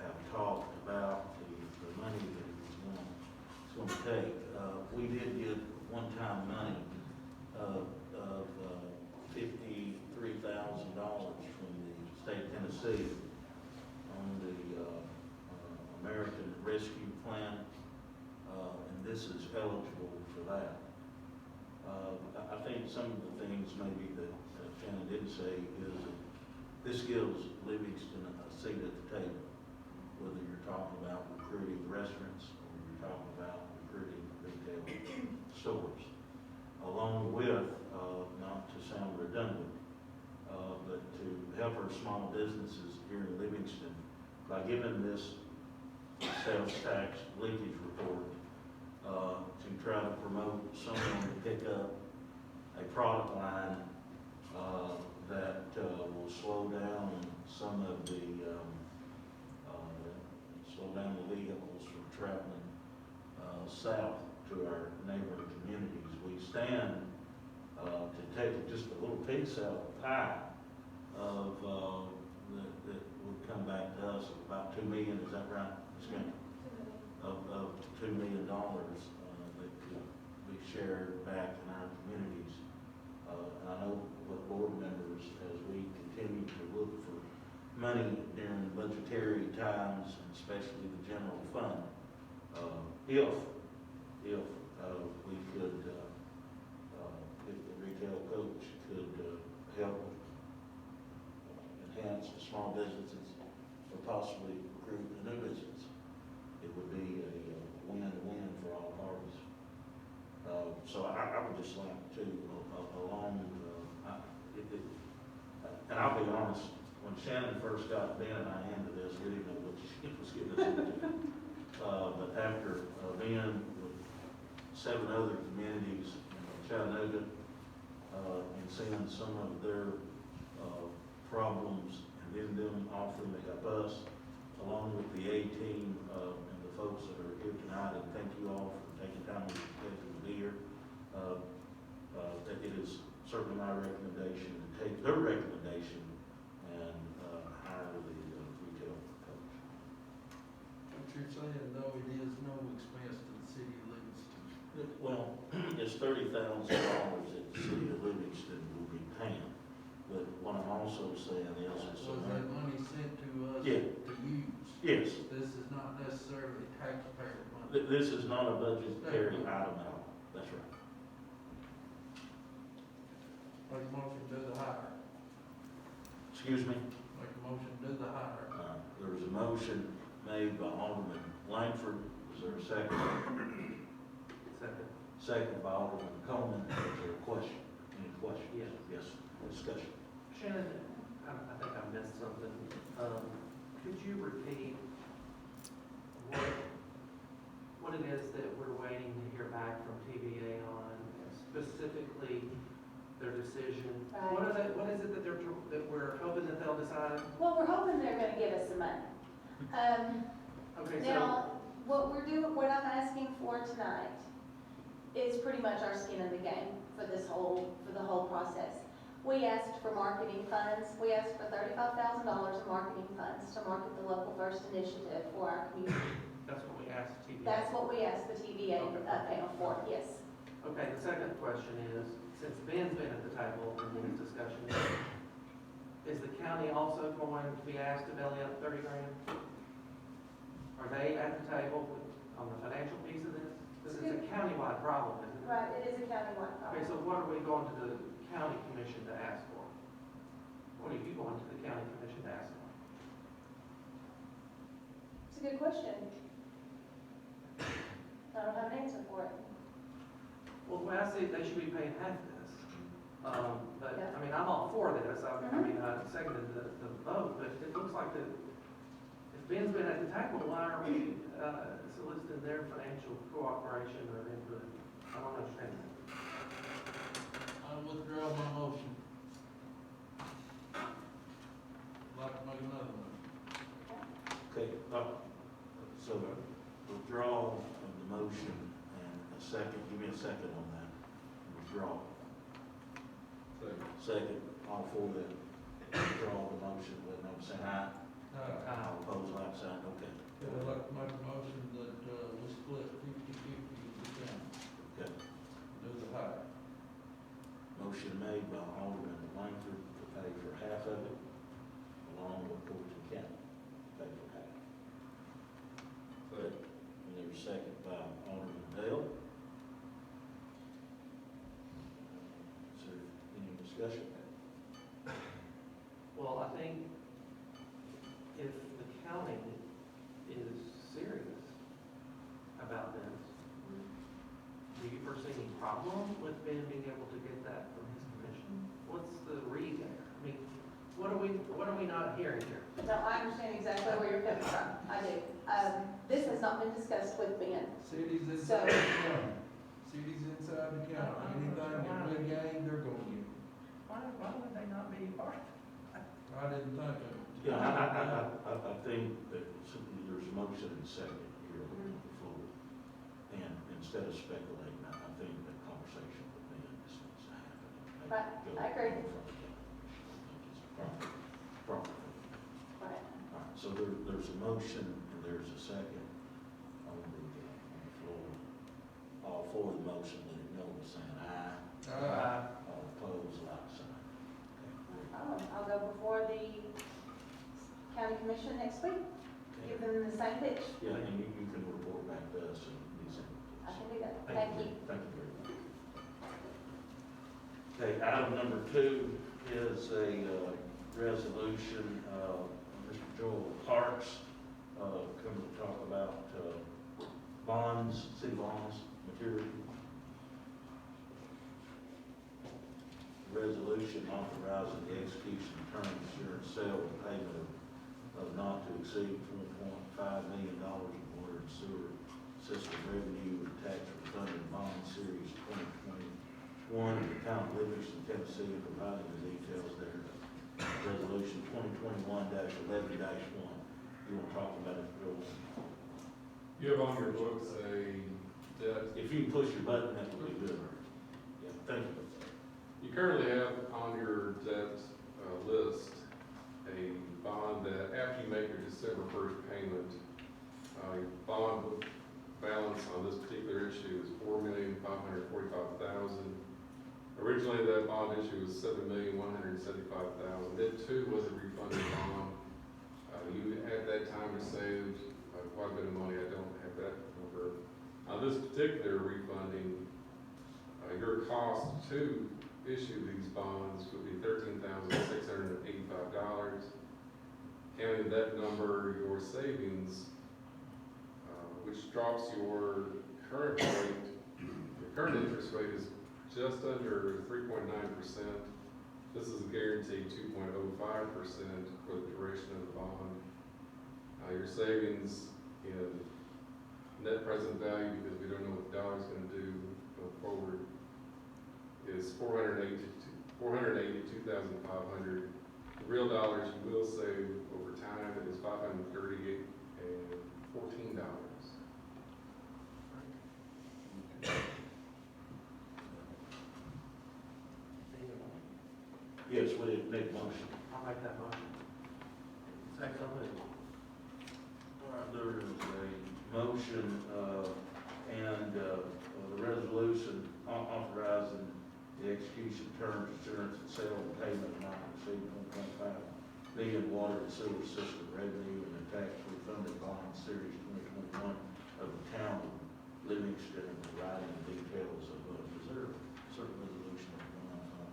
have talked about the money that it's going to take. We did get one-time money of $53,000 from the state of Tennessee on the American Rescue Plan, and this is eligible for that. I think some of the things maybe that Shannon didn't say is that this gives Livingston a seat at the table, whether you're talking about recruiting restaurants or you're talking about recruiting retail stores, along with, not to sound redundant, but to help our small businesses here in Livingston by giving this sales tax leakage report, to try to promote someone to pick up a product line, that, will slow down some of the, slow down the vehicles from traveling, south to our neighboring communities. We stand, to take just a little piece out of the pie of, that would come back to us of about $2 million, is that right, Ms. Gunn? Of $2 million, that could be shared back in our communities. And I know what board members, as we continue to look for money during budgetary times, and especially the general fund, if we could, if the retail coach could help enhance the small businesses or possibly recruit a new business, it would be a win-win for all parties. So I would just like to, and I'll be honest, when Shannon first got Ben and I into this, we didn't know what she was getting us into. But after Ben with 7 other communities in Chattanooga, and seeing some of their problems, and then them offering to help us, along with the A-team and the folks that are here tonight, and thank you all for taking time to be here. That it is certainly my recommendation to take their recommendation and hire the retail coach. What you're saying, though, it is no expense to the city of Livingston. Well, it's $30,000 that the city of Livingston will be paying. But what I'm also saying is, it's Was that money sent to us Yeah. to use? yes, This is not necessarily taxpayer money. this is not a budgetary item at all. That's right. Make a motion to do the hire. Excuse me. Make a motion to do the hire. There was a motion made by Alderman Langford. Is there a second? Second. Second by Alderman Coleman. Is there a question? Any question? Yes. Yes. Discussion. Shannon, I think I missed something. Could you repeat what it is that we're waiting to hear back from TVA on, specifically their decision? Right. What is it that we're hoping that they'll decide? Well, we're hoping they're gonna give us some money. Okay, so, Now, what I'm asking for tonight is pretty much our skin in the game for the whole process. We asked for marketing funds. We asked for $35,000 in marketing funds to market the Local First Initiative for our community. that's what we asked TVA. That's what we asked the TVA panel for, yes. Okay, the second question is, since Ben's been at the table in these discussions, is the county also going to be asked to belly up 30 grand? Are they at the table on the financial piece of this? Because it's a countywide problem, isn't it? Right, it is a countywide Okay, problem. so what are we going to the county commission to ask for? What are you going to the county commission to ask for? It's a good question. I don't have an answer for it. Well, when I say they should be paying half this, but, Yeah. I mean, I'm all for this, I Mhm. mean, I seconded the vote, but it looks like if Ben's been at the table, why are we, soliciting their financial cooperation or input? I don't understand that. I withdraw my motion. Like to make another one. Okay, so withdrawal of the motion and a second, give me a second on that. Withdrawal. Second, all for the withdrawal of the motion, let them say aye. All opposed, like sign, okay. I'd like to make a motion that, we split 50/50 with the county, Okay. do the hire. Motion made by Alderman Langford to pay for half of it, along with Fulton County, to pay for half. And there's a second by Alderman Dale. discussion? Well, I think if the county is serious about this, do you foresee any problem with Ben being able to get that from his commission? What's the read there? I mean, what are we not hearing here? No, I understand exactly where you're coming from, I do. This has not been discussed with Ben. Cities So- inside the county, cities inside the county, anything that we gain, they're gonna get. Why would they not be part of it? I didn't think of it. Yeah, I think that there's a motion and second here on the floor. And instead of speculating, I think that conversation with Ben just needs to happen. Right, I agree. Proper. Right. All right, so there's a motion and there's a second on the floor. All for the motion, let it know by saying aye. All opposed, like sign. I'll go before the county commission next week, give them the same pitch. Yeah, and you can report back to us and these. I can do that. Thank you. Thank you very much. Okay, item number 2 is a resolution, Mr. Joel Parks, come to talk about bonds, city bonds, maturity. Resolution authorizing the execution of term insurance sale and payment of not to exceed $4.5 million in water and sewer system revenue and tax refunded bond series 2021 in the town of Livingston, Tennessee, and providing the details there. Resolution 2021-11-1. You want to talk about it, Joel? You have on your books a debt, If you can push your button, that would be good. Yeah, thank you. you currently have on your debt list a bond that after you make your December 1st payment, your bond balance on this particular issue is $4,545,000. Originally, that bond issue was $7,175,000. It too was a refunded bond. You at that time received quite a bit of money. I don't have that number. On this particular refunding, your cost to issue these bonds would be $13,685. Counting that number, your savings, which drops your current rate, your current interest rate is just under 3.9%. This is a guaranteed 2.05% for the duration of the bond. Your savings in net present value, because we don't know what the dollar's going to do going forward, is $482,500. The real dollars you will save over time is $538.14. Yes, we need a motion. I'll make that motion. Second. All right, there is a motion, and the resolution authorizing the execution terms, insurance, and sale and payment of not to exceed $1.5 million water and sewer system revenue and the tax refunded bond series 2021 of the town of Livingston, and providing the details of, is there a certain resolution on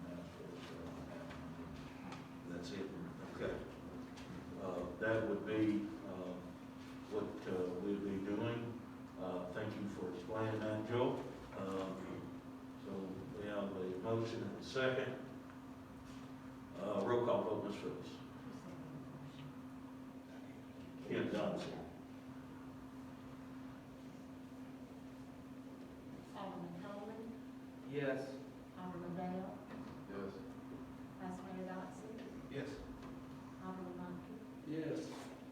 that? That's it, okay. That would be what we'll be doing. Thank you for explaining that, Joe. So we have a motion and a second. Roll call vote, Ms. Phillips. Ken Johnson. Alderman Coleman, Yes. Alderman Bell, Yes. Vice Mayor Dotson, Yes. Alderman Monkey, Yes.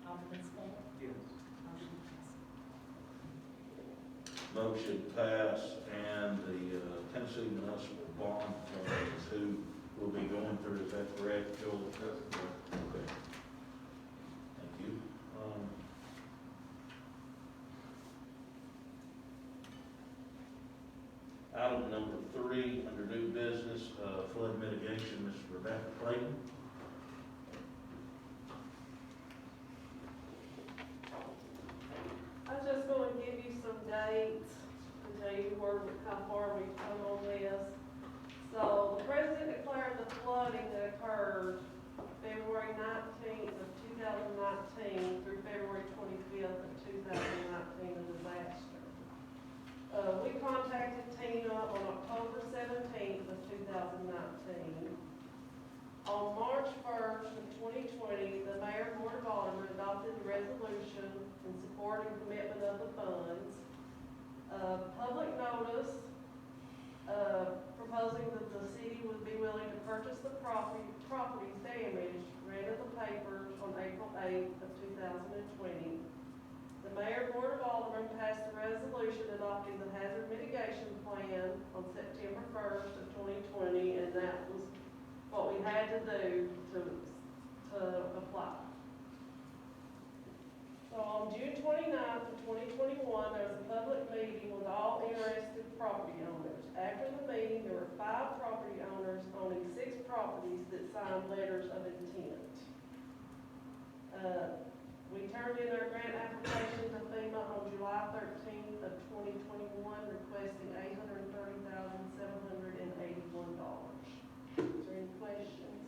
Alderman Spell, Yes. motion passes. Motion passed, and the Tennessee Municipal Bond Fund is who will be going through, is that correct, Joel? That's correct. Okay. Thank you. Item number 3, under new business, flood mitigation, Ms. Rebecca Clayton. I'm just going to give you some dates to tell you how far we've come on this. adopted the resolution in support and commitment of the funds. Public notice, proposing that the city would be willing to purchase the properties damaged, read in the papers on April 8th of 2020. The Mayor and Board of Aldermen passed a resolution adopting the hazard mitigation plan on September 1st of 2020, and that was what we had to do to apply. So on June 29th of 2021, there was a public meeting with all interested property owners. After the meeting, there were 5 property owners owning 6 properties that signed letters of intent. We turned in our grant application to FEMA on July 13th of 2021, requesting $830,781. Is there any questions?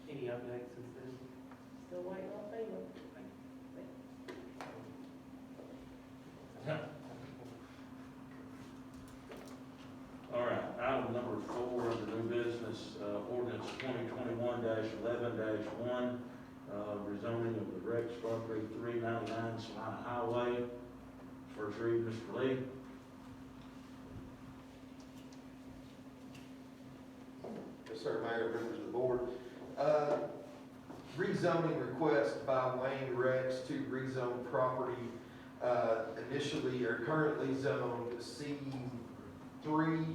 Any updates since then? Still waiting on FEMA. All right, item number 4 of the new business, ordinance 2021-11-1, rezoning of the Rex property 399 Salina Highway. First read, Mr. Lee. Yes, sir, Mayor, members of the board. Rezoning request by Wayne Rex to rezone property, initially or currently zoned C3,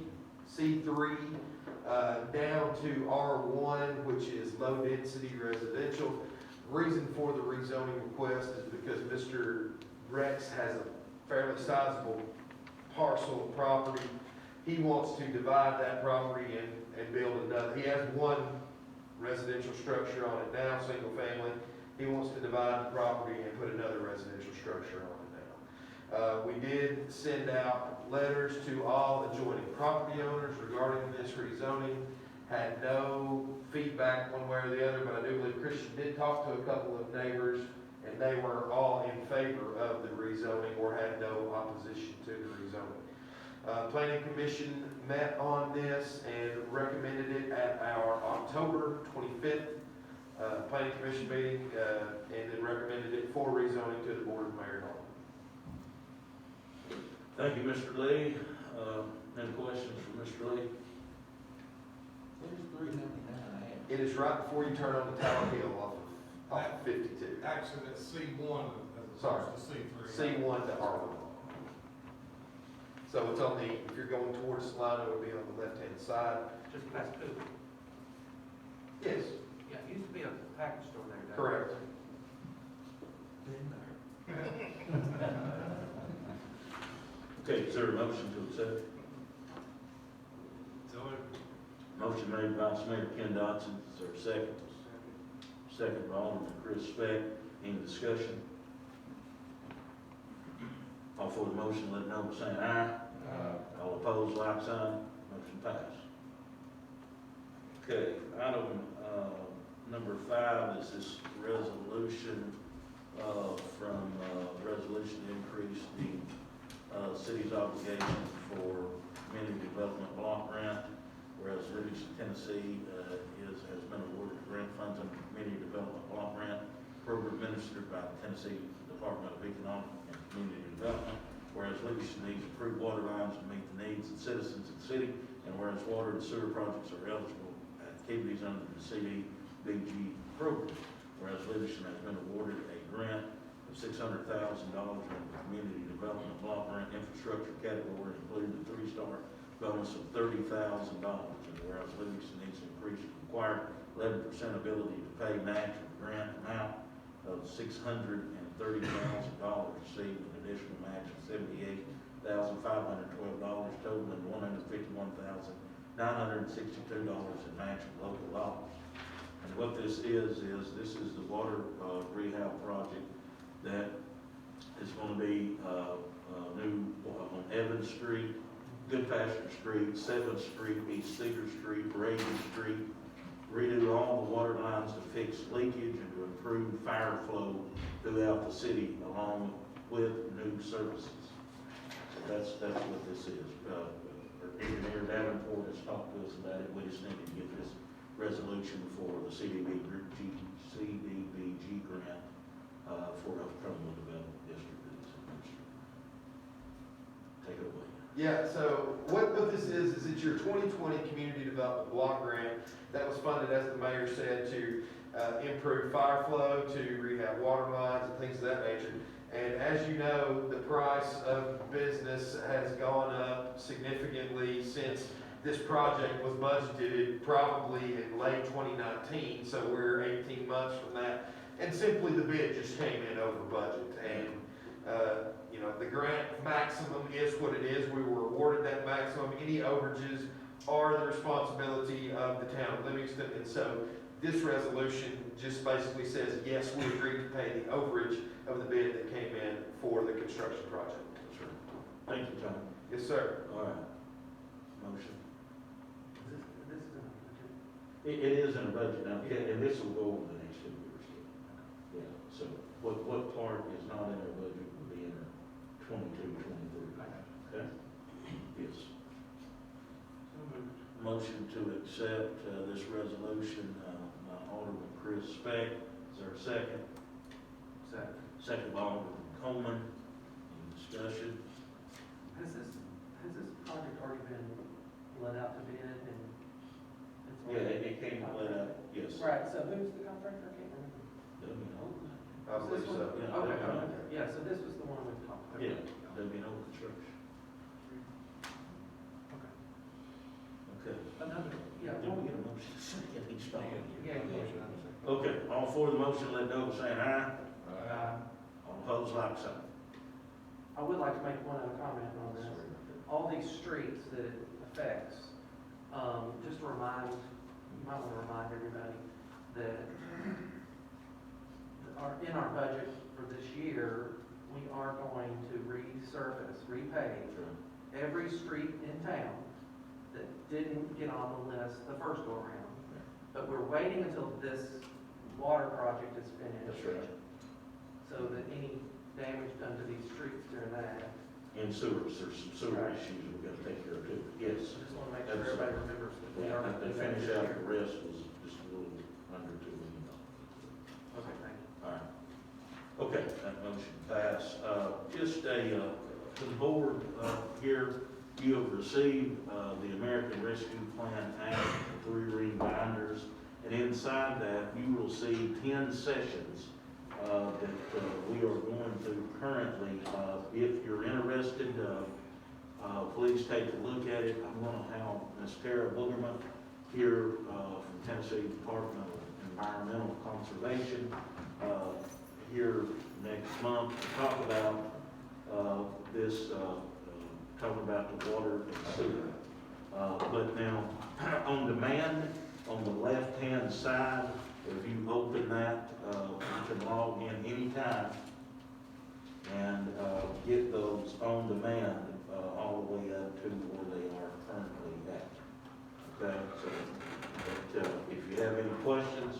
down to R1, which is low density residential. Reason for the rezoning request is because Mr. Rex has a fairly sizable parcel of property. He wants to divide that property and build another. He has one residential structure on it now, single family. He wants to divide the property and put another residential structure on it now. We did send out letters to all adjoining property owners regarding this rezoning. Had no feedback one way or the other, but I do believe Christian did talk to a couple of neighbors, and they were all in favor of the rezoning or had no opposition to the rezoning. Planning Commission met on this and recommended it at our October 25th Planning Commission meeting, and then recommended it for rezoning to the Board of Mayor and Aldermen. Thank you, Mr. Lee. Any questions for Mr. Lee? Where's 399 at? It is right before you turn on the Tower Hill off of 52. Actually, that's C1 as Sorry. opposed to C3. C1 to R1. So it's on the, if you're going towards Salina, it would be on the left-hand side. Just past two. Yes, Yeah, it used to be a package store there. Dave. correct. Been there. Okay, is there a motion to accept? Motion made by Vice Mayor Ken Dodson. Is there a second? Second by Alderman Chris Speck. Any discussion? All for the motion, let it know by saying aye. All opposed, like sign. Motion passed. Okay, item number 5 is this resolution from resolution to increase the city's obligation for community development block grant, whereas Livingston, Tennessee has been awarded grant funds under the community development block grant program administered by the Tennessee Department of Economic and Community Development, whereas Livingston needs improved water lines to meet the needs of citizens of the city, and whereas water and sewer projects are eligible activities under the CDBG program, whereas Livingston has been awarded a grant of $600,000 in the community development block grant infrastructure category, including the 3-star bonus of $30,000, and whereas Livingston needs to increase the required 11% ability to pay match of the grant amount of $630,000, received an additional match of $78,512, totaling $151,962 in match of local dollars. And what this is this is the water rehab project that is going to be new on Evans Street, Good Pasture Street, 7th Street, East Cedar Street, Reagan Street, redo all the water lines to fix leakage and to improve fire flow throughout the city along with new services. So that's what this is. Our engineer Davenport has talked to us about it. We just needed to get this resolution for the CDBG grant, for a criminal development district that is administered. Take it away. Yeah, so what this is it's your 2020 Community Development Block Grant that was funded, as the mayor said, to improve fire flow, to rehab water lines and things of that nature. And as you know, the price of business has gone up significantly since this project was budgeted probably in late 2019, so we're 18 months from that. And simply the bid just came in over budget. And, you know, the grant maximum is what it is. We were awarded that maximum. Any overages are the responsibility of the town of Livingston. And so this resolution just basically says, yes, we agree to pay the overage of the bid that came in for the construction project. That's right. Thank you, Tom. Yes, sir. All right. Motion. This is in the budget. It is in a budget now, and this will go over the next 2 years. Yeah, so what part is not in our budget will be in our 22, 23. Okay? Yes. Motion to accept this resolution by Alderman Chris Speck. Is there a second? Second. Second by Alderman Coleman. Any discussion? Has this project already been let out to bid and? it's Yeah, already- it came let out, yes. Right, so who's the contractor? I can't remember. I believe so. Yeah, Okay, Debbie okay. Yeah, so this was the one we talked about. Yeah, there'll be no construction. Okay. Okay. Another, yeah. Did we get a motion? Second, he's talking. Yeah, Okay, all for the motion, let know by saying aye. yeah. All opposed, like sign. I would like to make one other comment on this. All these streets that it affects, just to remind, you might want to remind everybody that in our budget for this year, we are going to resurface, repave every street in town that didn't get on the list the first go around. But we're waiting until this water project is finished. That's right. So that any damage done to these streets during that, And sewers, there's some sewer Right. issues we've got to take care of too. Yes. I just want to make sure That's everybody right. remembers that we Yeah, are. they finish out, the rest was just a little under $2 million. Okay, thank you. All right. Okay, that motion passed. Just to the board here, you have received the American Rescue Plan Act, 3-ring binders, and inside that, you will see 10 sessions that we are going through currently. If you're interested, please take a look at it. I'm going to have Ms. Tara Boogerman here from Tennessee Department of Environmental Conservation here next month to talk about this, talking about the water and sewer. But now, on demand, on the left-hand side, if you open that, you can log in anytime and get those on demand all the way up to where they are currently at. Okay, so but, if you have any questions,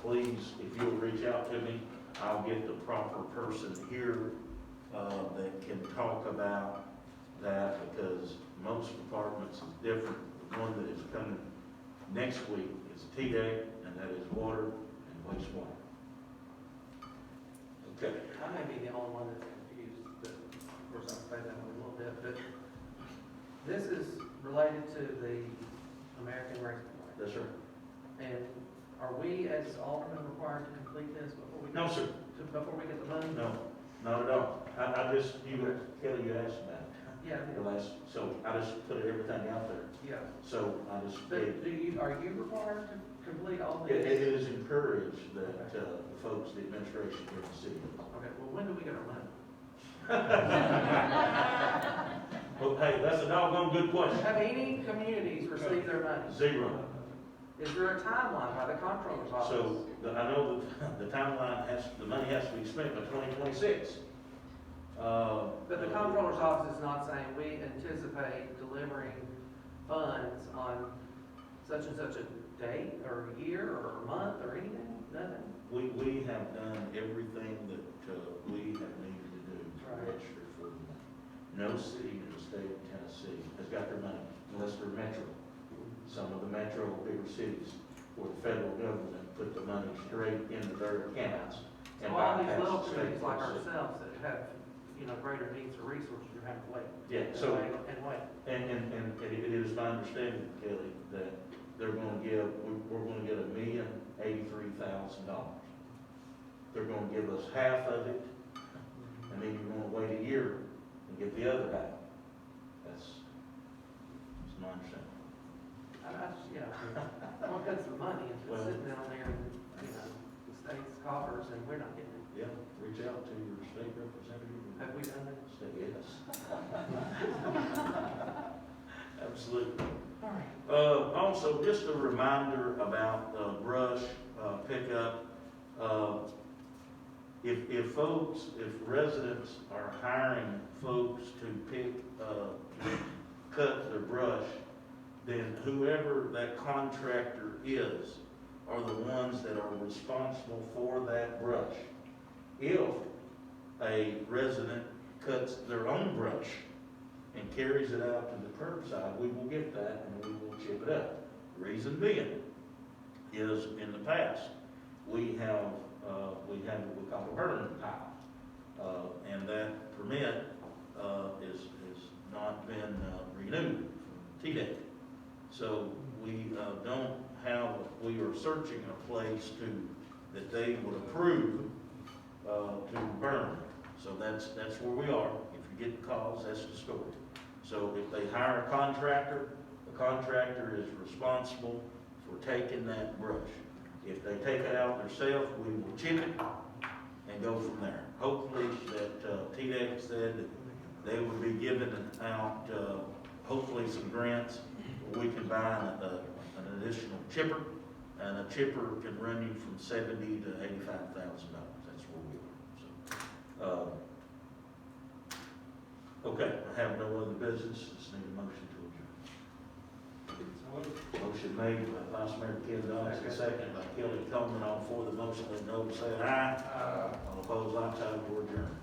please, if you'll reach out to me, I'll get the proper person here that can talk about that, because most departments is different. The one that is coming next week is Tba, and that is water and wastewater. Okay. I may be the only one that's confused, but of course I'll say that in a little bit, but this is related to the American Rescue Plan. Yes, sir. And are we as aldermen required to complete this before we? No, sir. Before we get the money? No, not at all. I just, Kelly, you asked about it. Yeah, The last, so I just put everything out there. yeah. So I just, But it are you required to complete all it this? is encouraged that the folks, the administration here in the city. Okay, well, when do we get our money? Well, hey, that's a doggone good question. Have any communities received their money? Zero. Is there a timeline by the comptroller's office? So I know that the timeline the money has to be spent by 2026. But the comptroller's office is not saying we anticipate delivering funds on such and such a date or a year or a month or anything? Nothing? We have done everything that we have needed to do to Right. register for the money. No city in the state of Tennessee has got their money unless they're metro. some of the metro bigger cities where the federal government put the money straight into their accounts and So all these bypass little the state. communities like policy. ourselves that have, greater needs or resources, you're having to wait. Yeah, And so, wait, and wait. and it is my understanding, Kelly, that they're gonna give, we're gonna get $1,083,000. They're gonna give us half of it, and then you're gonna wait a year and get the other half. That's my understanding. What good's the money if Well- it's sitting down there in, the state's coffers and we're not getting it? Yeah, reach out to your state representative. Have we done that? Say yes. Absolutely. All right. Also, just a reminder about brush pickup. If residents are hiring folks to cut their brush, then whoever that contractor is are the ones that are responsible for that brush. If a resident cuts their own brush and carries it out to the curbside, we will get that and we will chip it up. Reason being is in the past, we have what we call a burn pile. And that permit is not been renewed from Tba. So we we are searching a place that they would approve to burn. So that's where we are. If you get calls, that's the story. So if they hire a contractor, the contractor is responsible for taking that brush. If they take it out themselves, we will chip it and go from there. Hopefully that TDEC said that they would be giving out hopefully some grants where we can buy an additional chipper, and a chipper can run you from $70,000 to $85,000. That's where we are. So, okay, I have no other business. Just need a motion to adjourn. Motion made by Vice Mayor Ken Dodson, second by Kelly Coleman. All for the motion, let know, say aye. All opposed, like sign, we're adjourned.